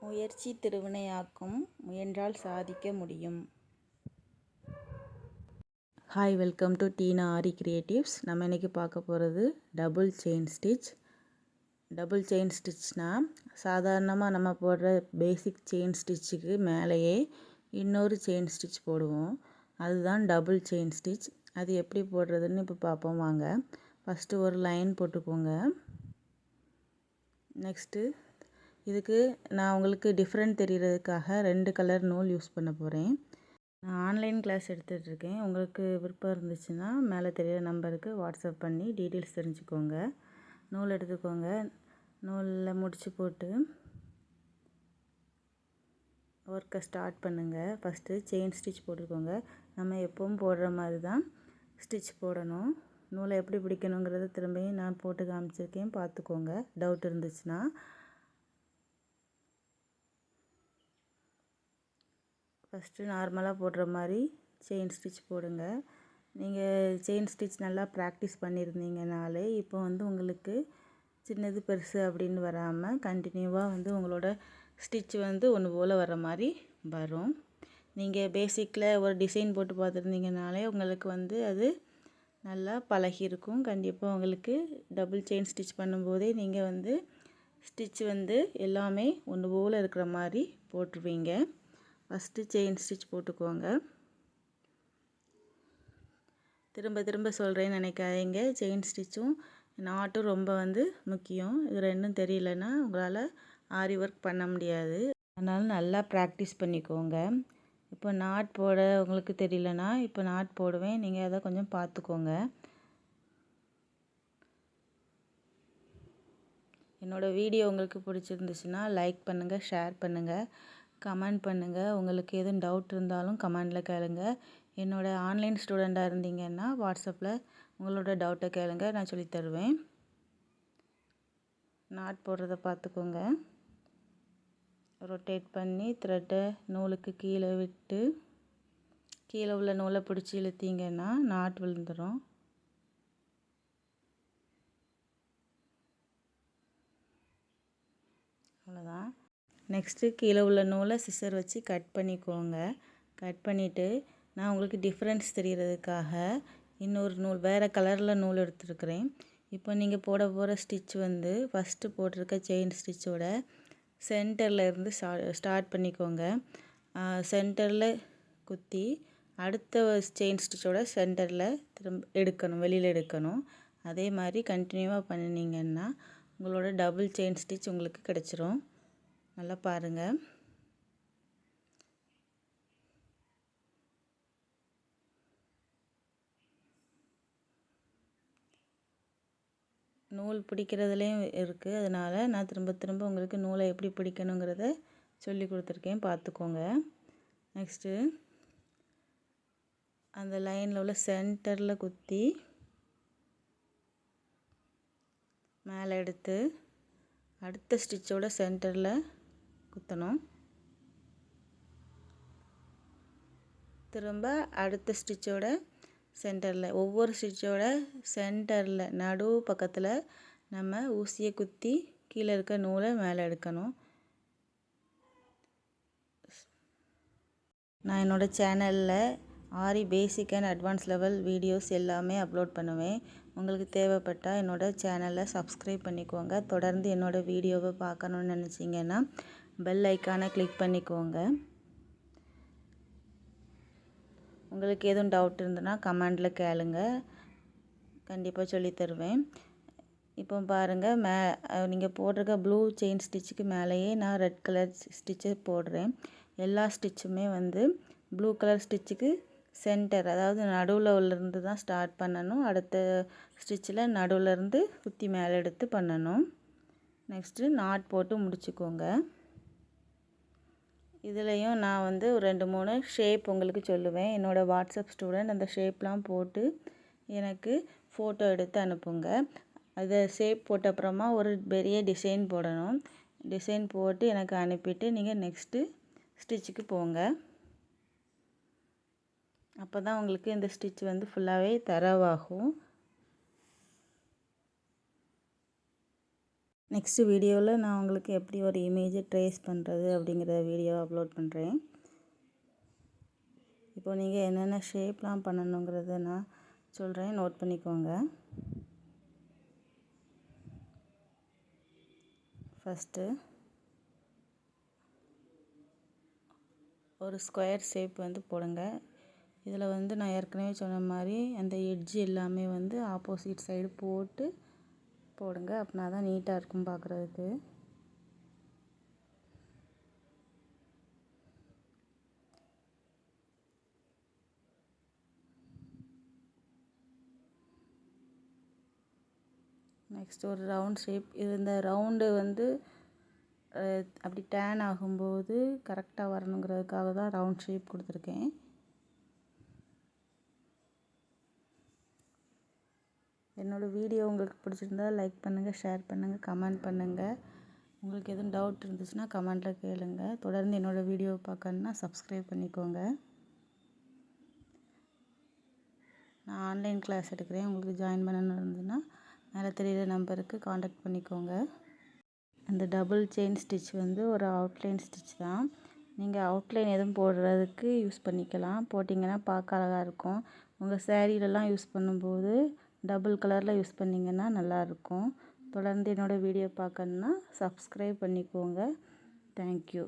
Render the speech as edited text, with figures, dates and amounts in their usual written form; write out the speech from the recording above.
முயற்சி திருவினையாக்கும் முயன்றால் சாதிக்க முடியும். Hi, welcome to Teena Aari creatives. நம்ம இன்றைக்கி பார்க்க போகிறது double chain stitch. Double chain ஸ்டிச்னால் சாதாரணமாக நம்ம போடுற பேசிக் செயின் ஸ்டிச்சுக்கு மேலேயே இன்னொரு செயின் ஸ்டிச் போடுவோம். அதுதான் டபுள் செயின் ஸ்டிச். அது எப்படி போடுறதுன்னு இப்போ பார்ப்போம் வாங்க. ஃபஸ்ட்டு ஒரு லைன் போட்டுக்கோங்க. நெக்ஸ்ட்டு இதுக்கு நான் உங்களுக்கு டிஃப்ரெண்ட் தெரிகிறதுக்காக 2 கலர் நூல் யூஸ் பண்ண போகிறேன். நான் ஆன்லைன் கிளாஸ் எடுத்துகிட்ருக்கேன். உங்களுக்கு விருப்பம் இருந்துச்சுன்னா மேலே தெரிகிற நம்பருக்கு வாட்ஸ்அப் பண்ணி டீட்டெயில்ஸ் தெரிஞ்சுக்கோங்க. நூல் எடுத்துக்கோங்க. நூலில் முடிச்சு போட்டு ஒர்க்கை ஸ்டார்ட் பண்ணுங்கள். ஃபஸ்ட்டு செயின் ஸ்டிச் போட்டுக்கோங்க. நம்ம எப்பவும் போடுற மாதிரி தான் ஸ்டிச் போடணும். நூலை எப்படி பிடிக்கணுங்கிறத திரும்பியும் நான் போட்டு காமிச்சிருக்கேன், பார்த்துக்கோங்க. டவுட் இருந்துச்சுன்னா ஃபஸ்ட்டு நார்மலாக போடுற மாதிரி செயின் ஸ்டிச் போடுங்க. நீங்கள் செயின் ஸ்டிச் நல்லா ப்ராக்டிஸ் பண்ணியிருந்தீங்கனாலே இப்போ உங்களுக்கு சின்னது பெருசு அப்படின்னு வராமல் கண்டினியூவாக உங்களோட ஸ்டிச் ஒன்று போல் வர மாதிரி வரும். நீங்கள் பேசிக்கில் ஒரு டிசைன் போட்டு பார்த்துருந்தீங்கனாலே உங்களுக்கு அது நல்லா பழகியிருக்கும். கண்டிப்பாக உங்களுக்கு டபுள் செயின் ஸ்டிச் பண்ணும்போதே நீங்கள் ஸ்டிச் எல்லாமே ஒன்று போல் இருக்கிற மாதிரி போட்டுருவீங்க. ஃபஸ்ட்டு செயின் ஸ்டிச் போட்டுக்கோங்க. திரும்ப திரும்ப சொல்கிறேன்னு நினைக்காதீங்க. செயின் ஸ்டிச்சும் நாட்டும் ரொம்ப முக்கியம். இது ரெண்டும் தெரியலன்னா உங்களால் ஆரி ஒர்க் பண்ண முடியாது. அதனால் நல்லா ப்ராக்டிஸ் பண்ணிக்கோங்க. இப்போ நாட் போட உங்களுக்கு தெரியலனா இப்போ நாட் போடுவேன். நீங்கள் அதை கொஞ்சம் பார்த்துக்கோங்க. என்னோடய வீடியோ உங்களுக்கு பிடிச்சிருந்துச்சுன்னா லைக் பண்ணுங்கள், ஷேர் பண்ணுங்கள், கமெண்ட் பண்ணுங்கள். உங்களுக்கு எதுவும் டவுட் இருந்தாலும் கமெண்டில் கேளுங்க. என்னோடய ஆன்லைன் ஸ்டூடெண்ட்டாக இருந்தீங்கன்னா வாட்ஸ்அப்பில் உங்களோட டவுட்டை கேளுங்க, நான் சொல்லித்தருவேன். நாட் போடுறத பார்த்துக்கோங்க. ரொட்டேட் பண்ணி த்ரெட்டை நூலுக்கு கீழே விட்டு கீழே உள்ள நூலை பிடிச்சி இழுத்தீங்கன்னா நாட் விழுந்துடும். அவ்வளோதான். நெக்ஸ்ட்டு கீழே உள்ள நூலை சிசர் வச்சு கட் பண்ணிக்கோங்க. கட் பண்ணிவிட்டு நான் உங்களுக்கு டிஃப்ரென்ஸ் தெரிகிறதுக்காக இன்னொரு நூல் வேறு கலரில் நூல் எடுத்துருக்கிறேன். இப்போ நீங்கள் போட போகிற ஸ்டிச் ஃபஸ்ட்டு போட்டிருக்க செயின் ஸ்டிச்சோட சென்டரில் இருந்து ஸ்டார்ட் பண்ணிக்கோங்க. சென்டரில் குத்தி அடுத்த செயின் ஸ்டிச்சோட சென்டரில் திரும்ப எடுக்கணும், வெளியில் எடுக்கணும். அதே மாதிரி கண்டினியூவாக பண்ணினீங்கன்னா உங்களோட டபுள் செயின் ஸ்டிச் உங்களுக்கு கிடச்சிரும். நல்லா பாருங்கள். நூல் பிடிக்கிறதுலேயும் இருக்குது. அதனால் நான் திரும்ப திரும்ப உங்களுக்கு நூலை எப்படி பிடிக்கணுங்கிறத சொல்லி கொடுத்துருக்கேன், பார்த்துக்கோங்க. நெக்ஸ்ட்டு அந்த லைனில் உள்ள சென்டரில் குத்தி மேலே எடுத்து அடுத்த ஸ்டிச்சோட சென்டரில் குத்தணும். திரும்ப அடுத்த ஸ்டிச்சோட சென்டரில் ஒவ்வொரு ஸ்டிச்சோட சென்டரில் நடு பக்கத்தில் நம்ம ஊசியை குத்தி கீழே இருக்க நூலை மேலே எடுக்கணும். நான் என்னோடய சேனலில் Aari basic and advance level videos எல்லாமே அப்லோட் பண்ணுவேன். உங்களுக்கு தேவைப்பட்டால் என்னோடய சேனலை சப்ஸ்கிரைப் பண்ணிக்கோங்க. தொடர்ந்து என்னோடய வீடியோவை பார்க்கணுன்னு நினச்சிங்கன்னா பெல் ஐக்கானை கிளிக் பண்ணிக்கோங்க. உங்களுக்கு எதுவும் டவுட் இருந்ததுன்னா கமெண்டில் கேளுங்க, கண்டிப்பாக சொல்லித்தருவேன். இப்போ பாருங்கள், நீங்கள் போட்டிருக்க ப்ளூ செயின் ஸ்டிச்சுக்கு மேலேயே நான் ரெட் கலர் ஸ்டிச்சை போடுறேன். எல்லா ஸ்டிச்சுமே ப்ளூ கலர் ஸ்டிச்சுக்கு சென்டர், அதாவது நடுவில் உள்ளேருந்து தான் ஸ்டார்ட் பண்ணணும். அடுத்த ஸ்டிச்சில் நடுவிலேருந்து குத்தி மேலே எடுத்து பண்ணணும். நெக்ஸ்ட்டு நாட் போட்டு முடிச்சுக்கோங்க. இதுலேயும் நான் ஒரு 2-3 ஷேப் உங்களுக்கு சொல்லுவேன். என்னோடய வாட்ஸ்அப் ஸ்டூடெண்ட் அந்த ஷேப்லாம் போட்டு எனக்கு ஃபோட்டோ எடுத்து அனுப்புங்க. அதை ஷேப் போட்ட அப்புறமா ஒரு பெரிய டிசைன் போடணும். டிசைன் போட்டு எனக்கு அனுப்பிட்டு நீங்கள் நெக்ஸ்ட்டு ஸ்டிச்சுக்கு போங்க. அப்போ தான் உங்களுக்கு இந்த ஸ்டிச் ஃபுல்லாகவே தரவாகும். நெக்ஸ்ட்டு வீடியோவில் நான் உங்களுக்கு எப்படி ஒரு இமேஜை ட்ரேஸ் பண்ணுறது அப்படிங்கிற வீடியோ அப்லோட் பண்ணுறேன். இப்போ நீங்கள் என்னென்ன ஷேப்லாம் பண்ணணுங்கிறத நான் சொல்கிறேன், நோட் பண்ணிக்கோங்க. ஃபஸ்ட்டு ஒரு ஸ்கொயர் ஷேப் வந்து போடுங்க. இதில் வந்து நான் ஏற்கனவே சொன்ன மாதிரி அந்த எட்ஜ் எல்லாமே வந்து ஆப்போசிட் சைடு போட்டு போடுங்க. அப்படின்னா தான் நீட்டாக இருக்கும் பார்க்குறதுக்கு. நெக்ஸ்ட் ஒரு ரவுண்ட் ஷேப். இந்த ரவுண்டு வந்து அப்படி டேன் ஆகும்போது கரெக்டாக வரணுங்கிறதுக்காக தான் ரவுண்ட் ஷேப் கொடுத்துருக்கேன். என்னோடய வீடியோ உங்களுக்கு பிடிச்சிருந்தா லைக் பண்ணுங்கள், ஷேர் பண்ணுங்கள், கமெண்ட் பண்ணுங்கள். உங்களுக்கு எதுவும் டவுட் இருந்துச்சுன்னா கமெண்ட்டில் கேளுங்க. தொடர்ந்து என்னோடய வீடியோவை பார்க்கணுன்னா சப்ஸ்கிரைப் பண்ணிக்கோங்க. நான் ஆன்லைன் கிளாஸ் எடுக்கிறேன். உங்களுக்கு ஜாயின் பண்ணணும்னு இருந்ததுன்னா மேலே தெரியிற நம்பருக்கு காண்டாக்ட் பண்ணிக்கோங்க. அந்த டபுள் செயின் ஸ்டிச் வந்து ஒரு அவுட்லைன் ஸ்டிச் தான். நீங்கள் அவுட்லைன் எதுவும் போடுறதுக்கு யூஸ் பண்ணிக்கலாம். போட்டிங்கன்னா பார்க்க அழகாக இருக்கும். உங்கள் சேரீலலாம் யூஸ் பண்ணும்போது டபுள் கலரில் யூஸ் பண்ணிங்கன்னா நல்லாயிருக்கும். தொடர்ந்து என்னோடய வீடியோ பார்க்கணுன்னா சப்ஸ்கிரைப் பண்ணிக்கோங்க. தேங்க்யூ.